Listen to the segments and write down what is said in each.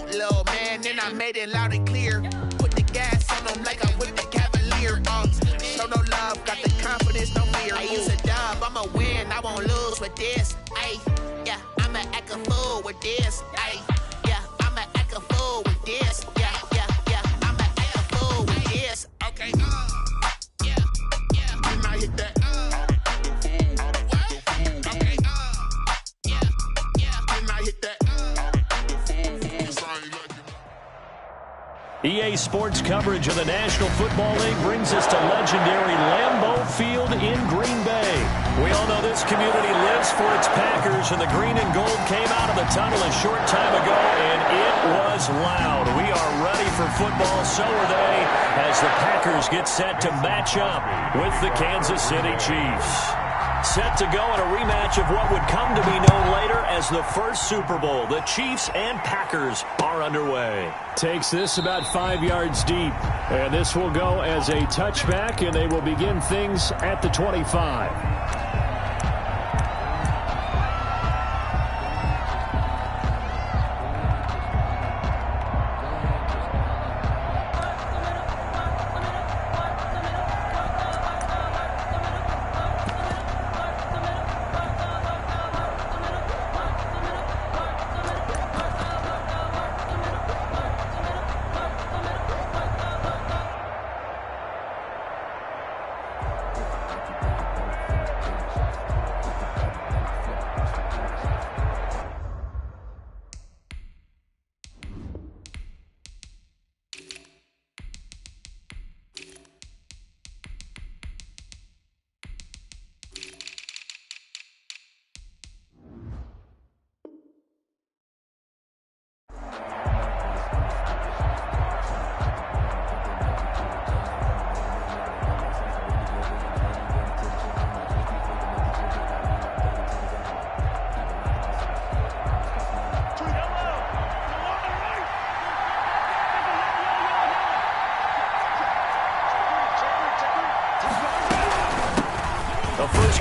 Little man, then I made it loud and clear. Put the gas on them like I'm with the Cavalier. Show no love, got the confidence, no fear. I use a dub, I'ma win, I won't lose with this. Ay, yeah, I'ma act a fool with this. Ay, yeah, I'ma act a fool with this. Yeah, I'ma act a fool with this. Okay, yeah, can I hit that? Okay, yeah, can I hit that? EA Sports coverage of the National Football League brings us to legendary Lambeau Field in Green Bay. We all know this community lives for its Packers, and the green and gold came out of the tunnel a short time ago, and it was loud. We are ready for football, so are they, as the Packers get set to match up with the Kansas City Chiefs. Set to go in a rematch of what would come to be known later as the first Super Bowl. The Chiefs and Packers are underway. Takes this about 5 yards deep. And this will go as a touchback, and they will begin things at the 25.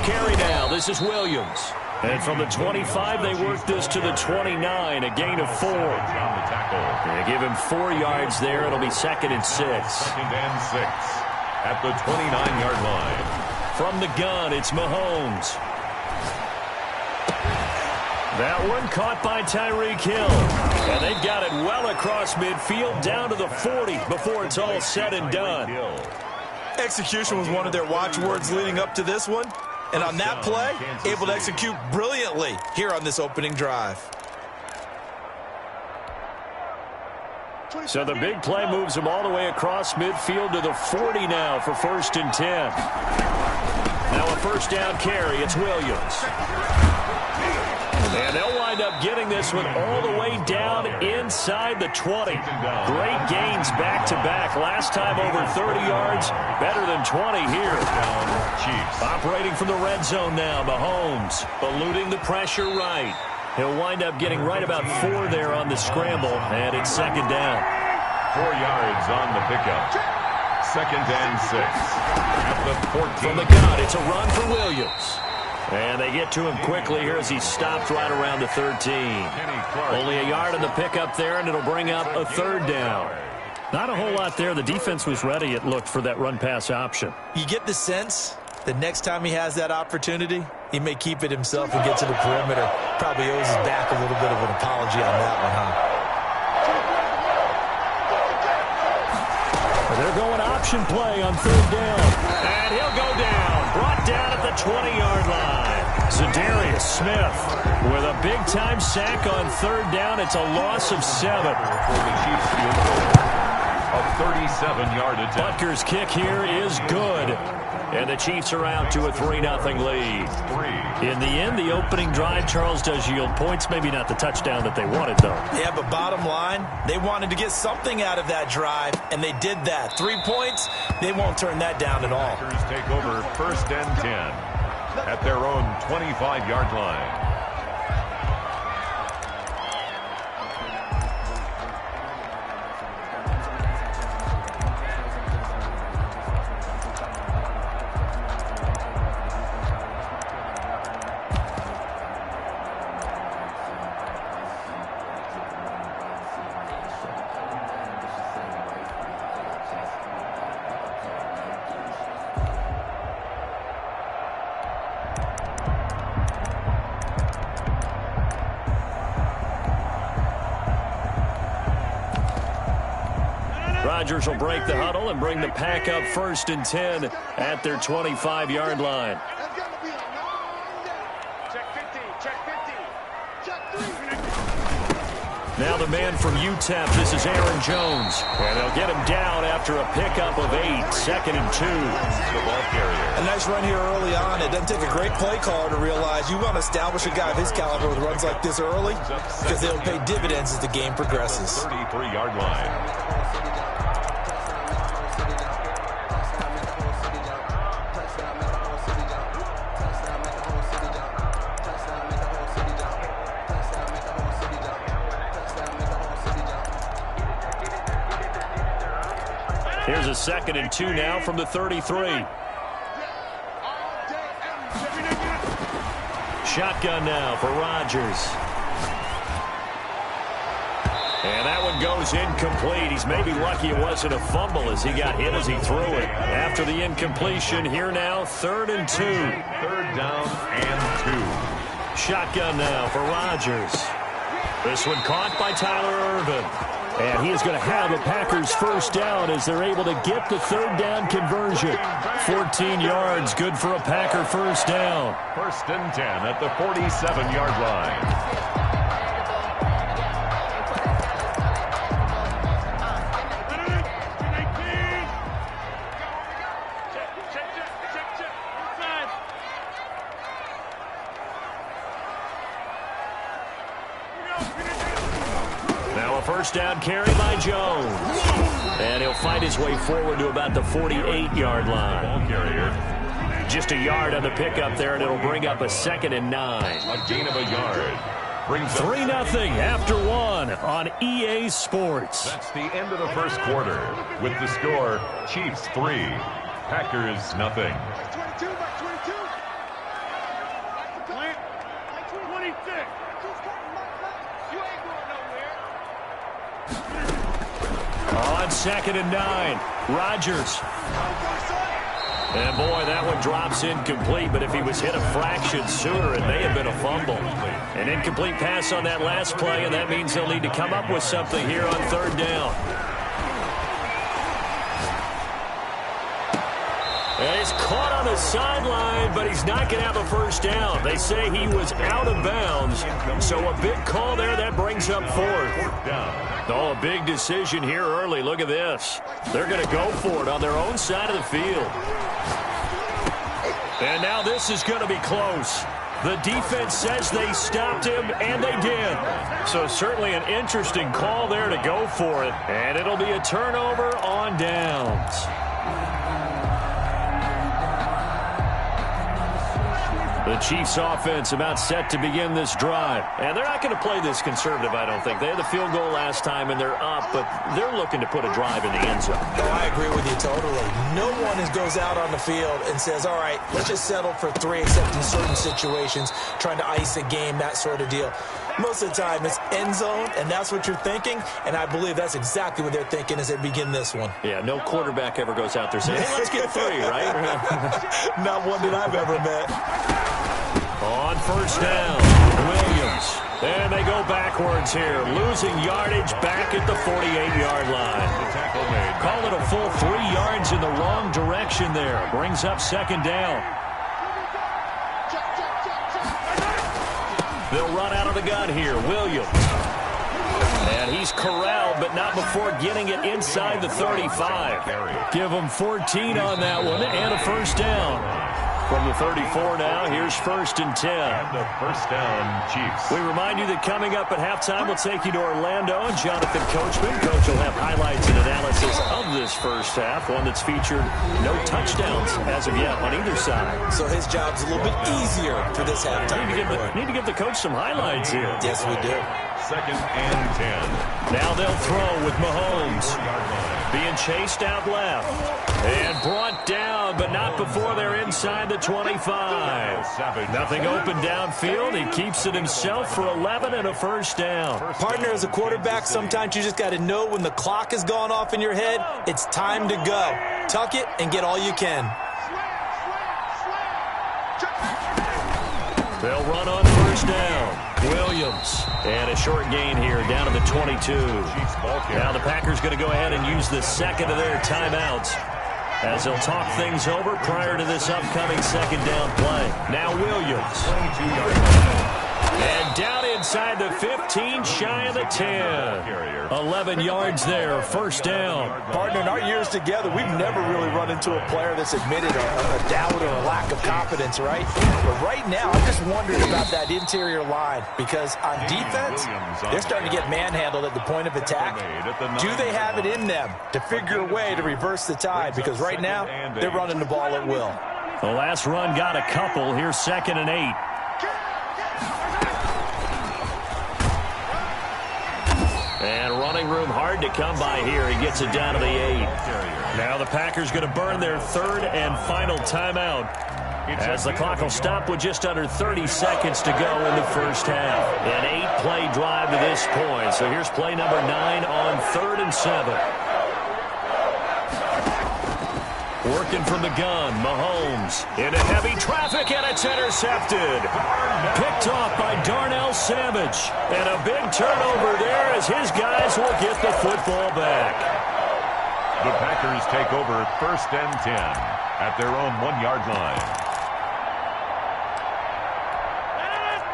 Carry now. This is Williams. And from the 25, they work this to the 29, a gain of 4. They give him 4 yards there. It'll be 2nd and 6. 2nd and 6 at the 29-yard line. From the gun, it's Mahomes. That one caught by Tyreek Hill. And they've got it well across midfield down to the 40 before it's all said and done. Execution was one of their watchwords leading up to this one. And on that play, able to execute brilliantly here on this opening drive. So the big play moves them all the way across midfield to the 40 now for 1st and 10. Now a first down carry. It's Williams. And they'll wind up getting this one all the way down inside the 20. Great gains back-to-back. Last time over 30 yards, better than 20 here. Operating from the red zone now, Mahomes eluding the pressure right. He'll wind up getting right about 4 there on the scramble, and it's 2nd down. 4 yards on the pickup. 2nd and 6 at the 14. From the gun, it's a run for Williams. And they get to him quickly here as he stopped right around the 13. Only a yard on the pickup there, and it'll bring up a 3rd down. Not a whole lot there. The defense was ready, it looked, for that run-pass option. You get the sense that next time he has that opportunity, he may keep it himself and get to the perimeter. Probably owes his back a little bit of an apology on that one, huh? They're going option play on 3rd down. And he'll go down. Brought down at the 20-yard line. Zadarius Smith with a big-time sack on 3rd down. It's a loss of 7. A 37-yard attempt. Butker's kick here is good. And the Chiefs are out to a 3-0 lead. In the end, the opening drive, Charles, does yield points. Maybe not the touchdown that they wanted, though. Yeah, but bottom line, they wanted to get something out of that drive, and they did that. 3 points, they won't turn that down at all. Packers take over 1st and 10 at their own 25-yard line. Rodgers will break the huddle and bring the pack up 1st and 10 at their 25-yard line. Now the man from UTEP, this is Aaron Jones. And they'll get him down after a pickup of 8, 2nd and 2. The ball carrier. A nice run here early on. It doesn't take a great play caller to realize you want to establish a guy of his caliber with runs like this early because they'll pay dividends as the game progresses. 33-yard line. Here's a 2nd and 2 now from the 33. Shotgun now for Rodgers. And that one goes incomplete. He's maybe lucky it wasn't a fumble as he got hit as he threw it. After the incompletion, here now, 3rd and 2. 3rd down and 2. Shotgun now for Rodgers. This one caught by Tyler Ervin. And he is going to have a Packers 1st down as they're able to get the 3rd down conversion. 14 yards, good for a Packer 1st down. 1st and 10 at the 47-yard line. First down carry by Jones. And he'll fight his way forward to about the 48-yard line. Ball carrier. Just a yard on the pickup there, and it'll bring up a 2nd and 9. A gain of a yard. Brings 3-0 after 1 on EA Sports. That's the end of the 1st quarter. With the score, Chiefs 3, Packers 0. On 2nd and 9, Rodgers. And boy, that one drops incomplete, but if he was hit a fraction sooner, it may have been a fumble. An incomplete pass on that last play, and that means they'll need to come up with something here on 3rd down. And he's caught on the sideline, but he's not going to have a 1st down. They say he was out of bounds, so a big call there that brings up 4th. Oh, a big decision here early. Look at this. They're going to go for it on their own side of the field. And now this is going to be close. The defense says they stopped him, and they did. So certainly an interesting call there to go for it. And it'll be a turnover on downs. The Chiefs offense about set to begin this drive. And they're not going to play this conservative, I don't think. They had the field goal last time, and they're up, but they're looking to put a drive in the end zone. Oh, I agree with you totally. No one goes out on the field and says, all right, let's just settle for 3, except in certain situations, trying to ice a game, that sort of deal. Most of the time, it's end zone, and that's what you're thinking, and I believe that's exactly what they're thinking as they begin this one. Yeah, no quarterback ever goes out there saying, hey, let's get 3, right? Not one that I've ever met. On 1st down, Williams. And they go backwards here, losing yardage back at the 48-yard line. Call it a full 3 yards in the wrong direction there. Brings up 2nd down. They'll run out of the gun here, Williams. And he's corralled, but not before getting it inside the 35. Give him 14 on that one and a 1st down. From the 34 now, here's 1st and 10. And the 1st down, Chiefs. We remind you that coming up at halftime, we'll take you to Orlando and Jonathan Coachman. Coach will have highlights and analysis of this 1st half, one that's featured no touchdowns as of yet on either side. So his job's a little bit easier for this halftime. Need to give the coach some highlights here. Yes, we do. 2nd and 10. Now they'll throw with Mahomes. Being chased out left. And brought down, but not before they're inside the 25. Nothing open downfield. He keeps it himself for 11 and a 1st down. Partner, as a quarterback, sometimes you just got to know when the clock has gone off in your head, it's time to go. Tuck it and get all you can. They'll run on 1st down. Williams. And a short gain here down to the 22. Now the Packers going to go ahead and use the second of their timeouts as they'll talk things over prior to this upcoming second down play. Now Williams. And down inside the 15, shy of the 10. 11 yards there, first down. Partner, in our years together, we've never really run into a player that's admitted a doubt or a lack of confidence, right? But right now, I'm just wondering about that interior line because on defense, they're starting to get manhandled at the point of attack. Do they have it in them to figure a way to reverse the tide? Because right now, they're running the ball at will. The last run got a couple. Here's 2nd and 8. And running room hard to come by here. He gets it down to the 8. Now the Packers going to burn their third and final timeout as the clock will stop with just under 30 seconds to go in the first half. An 8-play drive to this point. So here's play number 9 on 3rd and 7. Working from the gun, Mahomes into heavy traffic, and it's intercepted. Picked off by Darnell Savage. And a big turnover there as his guys will get the football back. The Packers take over 1st and 10 at their own 1-yard line.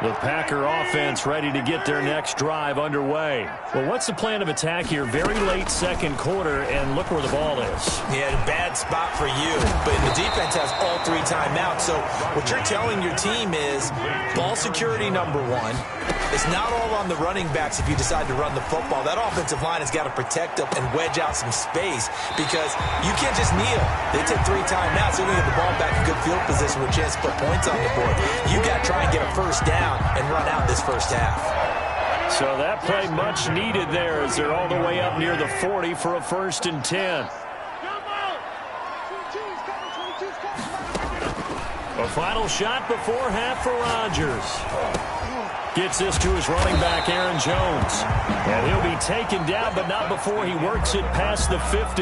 The Packer offense ready to get their next drive underway. Well, what's the plan of attack here? Very late second quarter, and look where the ball is. Yeah, bad spot for you. But the defense has all 3 timeouts. So what you're telling your team is ball security number 1. It's not all on the running backs if you decide to run the football. That offensive line has got to protect up and wedge out some space because you can't just kneel. They take 3 timeouts. They're going to get the ball back in good field position with a chance to put points on the board. You got to try and get a first down and run out this first half. So that play much needed there as they're all the way up near the 40 for a 1st and 10. A final shot before half for Rodgers. Gets this to his running back, Aaron Jones. And he'll be taken down, but not before he works it past the 50.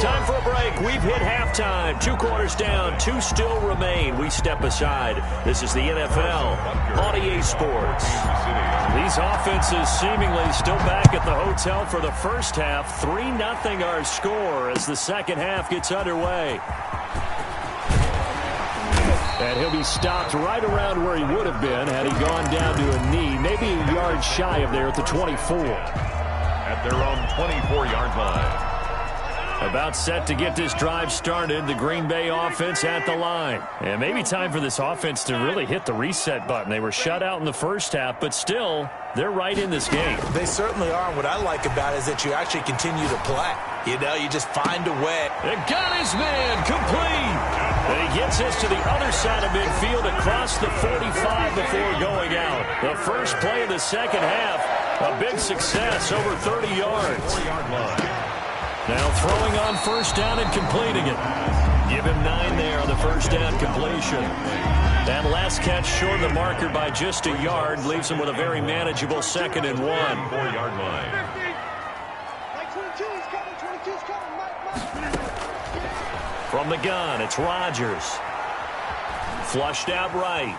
Time for a break. We've hit halftime. 2 quarters down, 2 still remain. We step aside. This is the NFL on EA Sports. These offenses seemingly still back at the hotel for the first half. 3-0 our score as the second half gets underway. And he'll be stopped right around where he would have been had he gone down to a knee, maybe a yard shy of there at the 24. At their own 24-yard line. About set to get this drive started, the Green Bay offense at the line. And maybe time for this offense to really hit the reset button. They were shut out in the first half, but still, they're right in this game. They certainly are. What I like about it is that you actually continue to play. You know, you just find a way. And got his man complete. And he gets this to the other side of midfield across the 45 before going out. The first play of the second half, a big success, over 30 yards. Now throwing on first down and completing it. Give him 9 there on the first down completion. That last catch short of the marker by just a yard leaves him with a very manageable 2nd and 1. 4-yard line. From the gun, it's Rodgers. Flushed out right.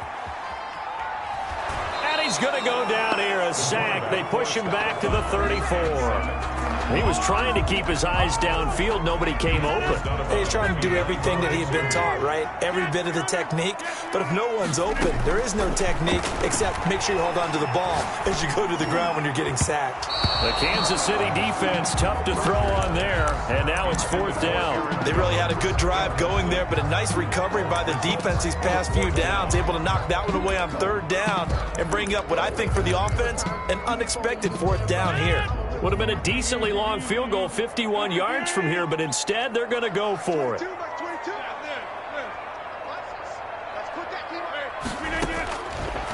And he's going to go down here, a sack. They push him back to the 34. He was trying to keep his eyes downfield. Nobody came open. He's trying to do everything that he had been taught, right? Every bit of the technique. But if no one's open, there is no technique except make sure you hold on to the ball as you go to the ground when you're getting sacked. The Kansas City defense tough to throw on there. And now it's 4th down. They really had a good drive going there, but a nice recovery by the defense these past few downs. Able to knock that one away on 3rd down and bring up what I think for the offense, an unexpected 4th down here. Would have been a decently long field goal, 51 yards from here, but instead they're going to go for it.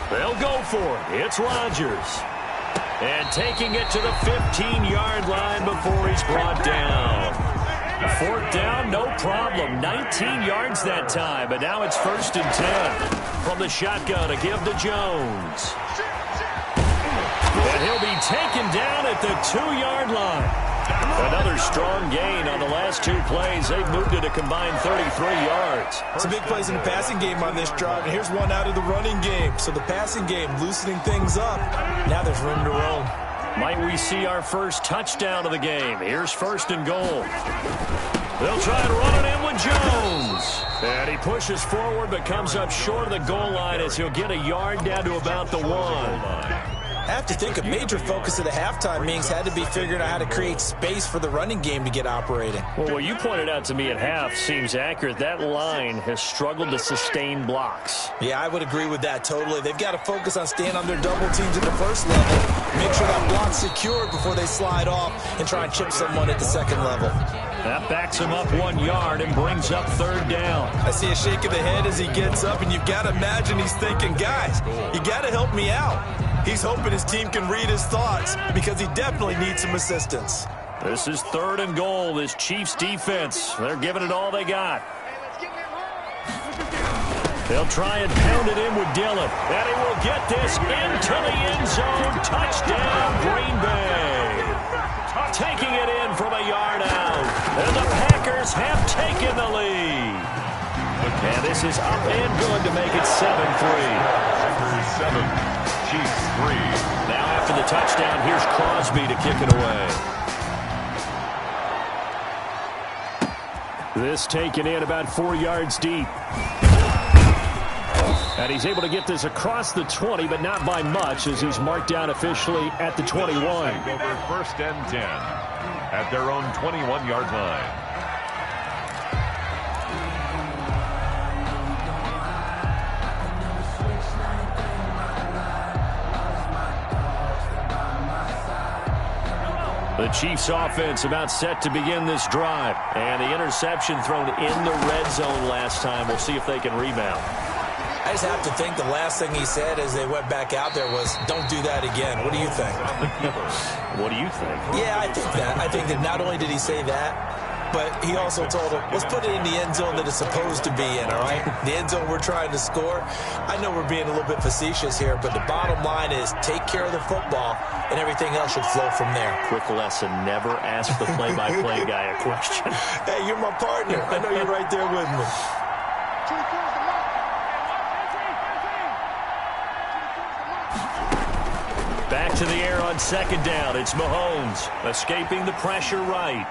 They'll go for it. It's Rodgers. And taking it to the 15-yard line before he's brought down. 4th down, no problem. 19 yards that time, but now it's 1st and 10. From the shotgun, a give to Jones. And he'll be taken down at the 2-yard line. Another strong gain on the last 2 plays. They've moved it a combined 33 yards. Some big plays in the passing game on this drive, and here's one out of the running game. So the passing game loosening things up. Now there's room to roam. Might we see our first touchdown of the game? Here's 1st and goal. They'll try and run it in with Jones. And he pushes forward but comes up short of the goal line as he'll get a yard down to about the 1. I have to think a major focus of the halftime meetings had to be figuring out how to create space for the running game to get operating. Well, what you pointed out to me at half seems accurate. That line has struggled to sustain blocks. Yeah, I would agree with that totally. They've got to focus on staying on their double teams at the first level, make sure that block's secured before they slide off and try and chip someone at the second level. That backs him up 1 yard and brings up 3rd down. I see a shake of the head as he gets up, and you've got to imagine he's thinking, guys, you got to help me out. He's hoping his team can read his thoughts because he definitely needs some assistance. This is 3rd and goal. This Chiefs defense, they're giving it all they got. They'll try and pound it in with Dillon. And he will get this into the end zone. Touchdown, Green Bay. Taking it in from a yard out. And the Packers have taken the lead. And this is up and good to make it 7-3. Packers 7. Chiefs 3. Now after the touchdown, here's Crosby to kick it away. This taken in about 4 yards deep. And he's able to get this across the 20, but not by much as he's marked down officially at the 21. Over 1st and 10 at their own 21-yard line. The Chiefs offense about set to begin this drive. And the interception thrown in the red zone last time. We'll see if they can rebound. I just have to think the last thing he said as they went back out there was, don't do that again. What do you think? What do you think? Yeah, I think that. I think that not only did he say that, but he also told him, let's put it in the end zone that it's supposed to be in, all right? The end zone we're trying to score. I know we're being a little bit facetious here, but the bottom line is take care of the football, and everything else should flow from there. Quick lesson, never ask the play-by-play guy a question. Hey, you're my partner. I know you're right there with me. Back to the air on 2nd down. It's Mahomes escaping the pressure right.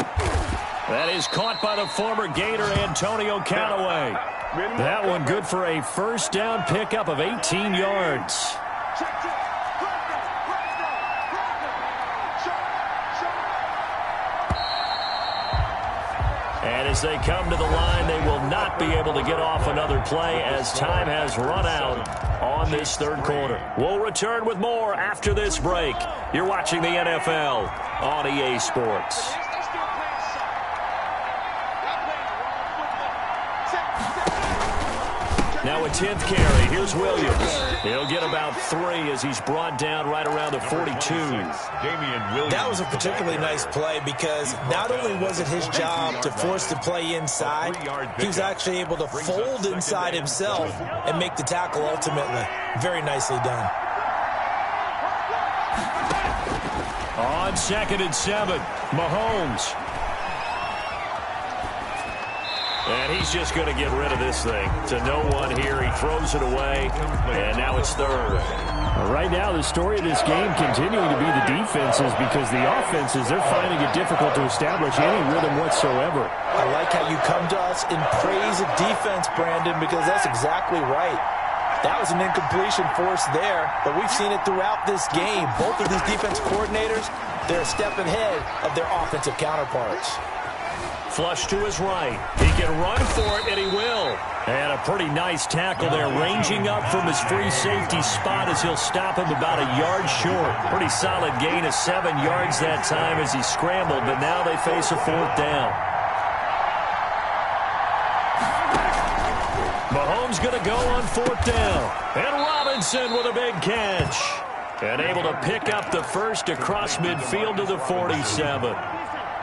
That is caught by the former Gator Antonio Callaway. That one good for a 1st down pickup of 18 yards. And as they come to the line, they will not be able to get off another play as time has run out on this 3rd quarter. We'll return with more after this break. You're watching the NFL on EA Sports. Now a 10th carry. Here's Williams. He'll get about 3 as he's brought down right around the 42. That was a particularly nice play because not only was it his job to force the play inside, he was actually able to fold inside himself and make the tackle ultimately. Very nicely done. On 2nd and 7, Mahomes. And he's just going to get rid of this thing to no one here. He throws it away, and now it's 3rd. Right now, the story of this game continuing to be the defenses because the offenses, they're finding it difficult to establish any rhythm whatsoever. I like how you come to us in praise of defense, Brandon, because that's exactly right. That was an incompletion force there, but we've seen it throughout this game. Both of these defense coordinators, they're a step ahead of their offensive counterparts. Flush to his right. He can run for it, and he will. And a pretty nice tackle there, ranging up from his free safety spot as he'll stop him about a yard short. Pretty solid gain of 7 yards that time as he scrambled, but now they face a 4th down. Mahomes going to go on 4th down. And Robinson with a big catch. And able to pick up the first across midfield to the 47.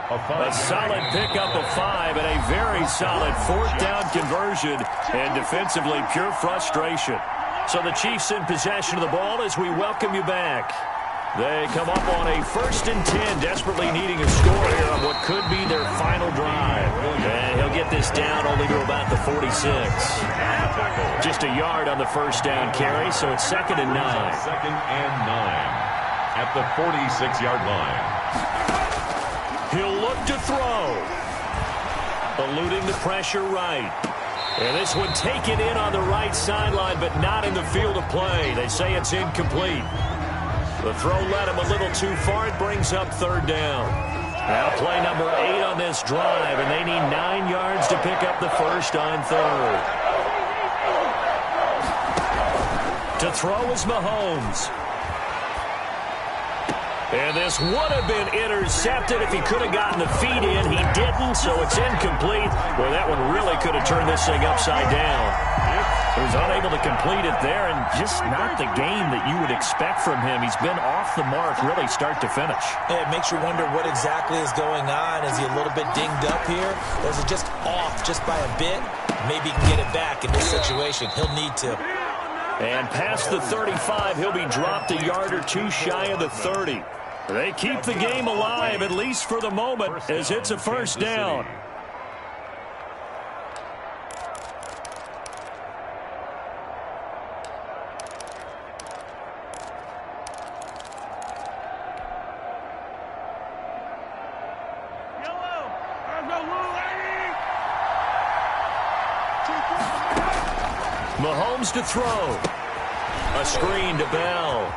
A solid pickup of 5 and a very solid 4th down conversion. And defensively, pure frustration. So the Chiefs in possession of the ball as we welcome you back. They come up on a 1st and 10, desperately needing a score here on what could be he's down only to about the 46. Just a yard on the first down carry, so it's 2nd and 9. 2nd and 9 at the 46-yard line. He'll look to throw. Eluding the pressure right. And this one taken in on the right sideline, but not in the field of play. They say it's incomplete. The throw led him a little too far. It brings up 3rd down. Now play number 8 on this drive, and they need 9 yards to pick up the first on 3rd. To throw is Mahomes. And this would have been intercepted if he could have gotten the feet in. He didn't, so it's incomplete. Well, that one really could have turned this thing upside down. He was unable to complete it there, and just not the game that you would expect from him. He's been off the mark really start to finish. Yeah, it makes you wonder what exactly is going on. Is he a little bit dinged up here, or is it just off just by a bit? Maybe he can get it back in this situation. He'll need to. And past the 35, he'll be dropped a yard or two shy of the 30. They keep the game alive, at least for the moment, as it's a first down. Mahomes to throw. A screen to Bell.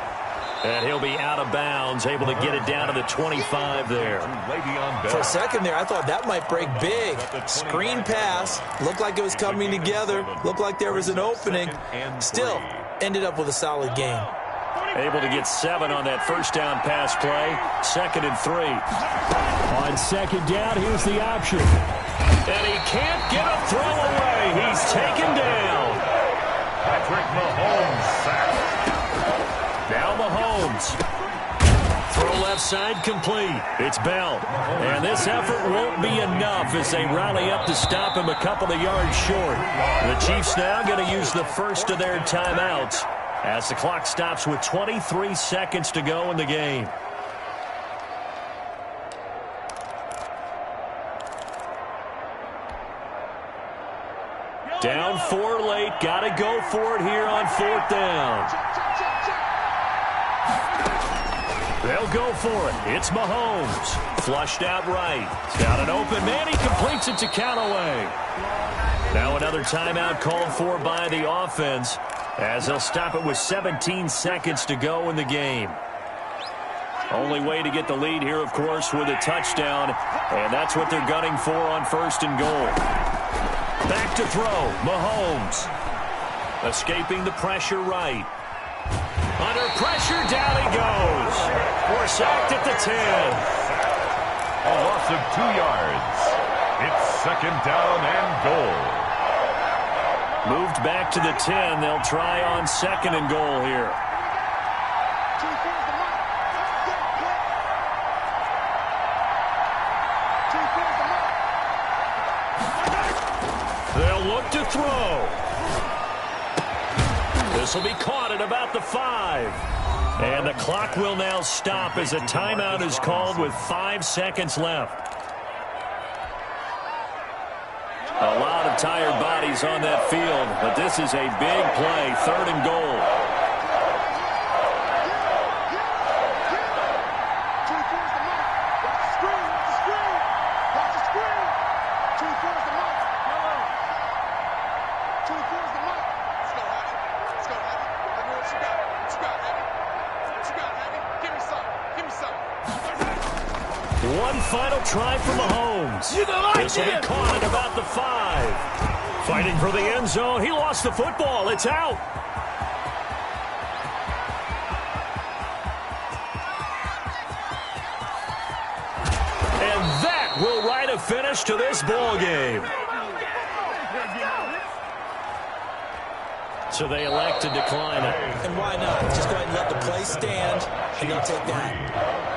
And he'll be out of bounds, able to get it down to the 25 there. For a second there, I thought that might break big. Screen pass. Looked like it was coming together. Looked like there was an opening. Still, ended up with a solid game. Able to get 7 on that first down pass play. 2nd and 3. On 2nd down, here's the option. And he can't get a throw away. He's taken down. Patrick Mahomes sacked. Now Mahomes. Throw left side complete. It's Bell. And this effort won't be enough as they rally up to stop him a couple of yards short. The Chiefs now going to use the first of their timeouts as the clock stops with 23 seconds to go in the game. Down 4 late. Got to go for it here on 4th down. They'll go for it. It's Mahomes. Flushed out right. Got an open man. He completes it to Callaway. Now another timeout called for by the offense as they'll stop it with 17 seconds to go in the game. Only way to get the lead here, of course, with a touchdown, and that's what they're gunning for on 1st and goal. Back to throw. Mahomes. Escaping the pressure right. Under pressure, down he goes. We're sacked at the 10. A loss of 2 yards. It's 2nd down and goal. Moved back to the 10. They'll try on 2nd and goal here. They'll look to throw. This will be caught at about the 5. And the clock will now stop as a timeout is called with 5 seconds left. A lot of tired bodies on that field, but this is a big play, 3rd and goal. One final try for Mahomes. This will be caught at about the 5. Fighting for the end zone. He lost the football. It's out. And that will write a finish to this ball game. So they elect to decline it. And why not? Just go ahead and let the play stand, and they'll take that.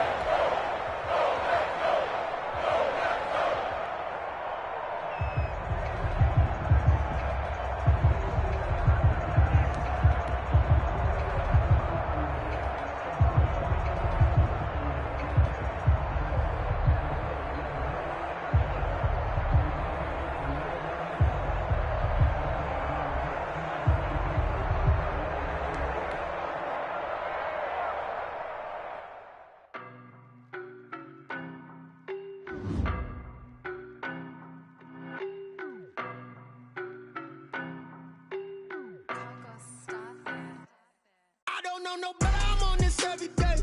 don't know better, I'm on this every day.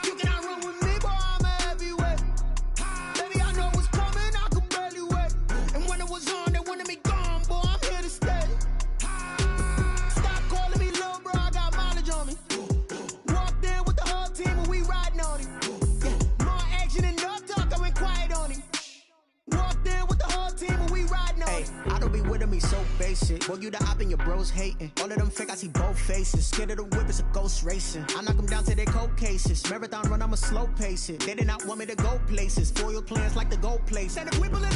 You cannot run with me, boy, I'm a heavyweight. Baby, I know what's coming, I could barely wait. And when it was on, they wanted me gone, boy, I'm here to stay. Stop calling me little bro, I got mileage on me. Walked in with the whole team and we riding on him. Yeah, more action and no talk, I went quiet on him. Walked in with the whole team and we riding on him. I don't be with me so basic. Boy, you the op and your bros hating. All of them fake, I see both faces. Scared of the whip, it's a ghost racing. I knock them down to their cold cases. Marathon run, I'ma slow pace it. They did not want me to go places. Foil plans like the gold place. And if we believe